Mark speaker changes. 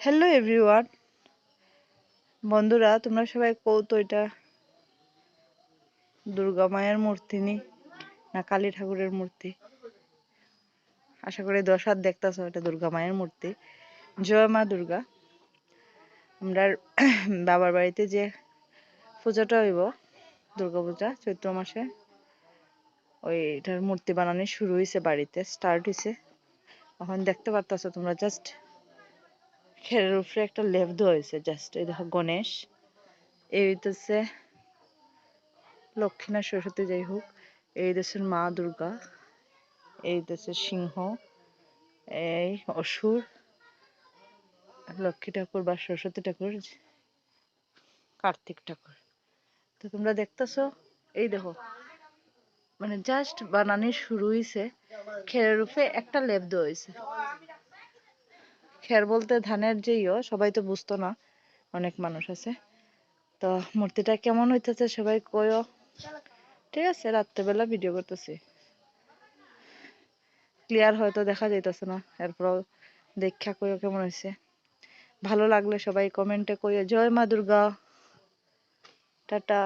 Speaker 1: Hello everyone, বন্ধুরা তোমরা সবাই কৌতো এটা দুর্গা মায়ের মূর্তি না কালী ঠাকুরের মূর্তি। আশা করি দশার দেখতেছো, এটা দুর্গা মায়ের মূর্তি। জয় মা দুর্গা। আমরা বাবার বাড়িতে যে পূজাটা হইব দুর্গা পূজা চৈত্র মাসে, ওইটার মূর্তি বানানো শুরু হয়েছে, বাড়িতে স্টার্ট হয়েছে। এখন দেখতে পারতেছো তোমরা, জাস্ট খেরের উপরে একটা লেপ দেওয়া হয়েছে। জাস্ট এই দেখো গণেশ, এই হইতেছে লক্ষ্মী না সরস্বতী, যাই হোক, এই দেশের মা দুর্গা, এই দেশের সিংহ, এই অসুর, লক্ষ্মী ঠাকুর বা সরস্বতী ঠাকুর, কার্তিক ঠাকুর। তো তোমরা দেখতেছো, এই দেখো মানে জাস্ট বানানি শুরু হয়েছে। খেরের উপরে একটা লেপ দেওয়া হয়েছে। খের বলতে ধানের যে সবাই তো বুঝতো না, অনেক মানুষ আছে। তো মূর্তিটা কেমন হইতেছে সবাই কইও। ঠিক আছে, রাত্রেবেলা ভিডিও করতেছি, ক্লিয়ার হয়তো দেখা যাইতেছে না, এরপর দেখা কইও কেমন হয়েছে। ভালো লাগলে সবাই কমেন্টে কইও। জয় মা দুর্গা, টাটা।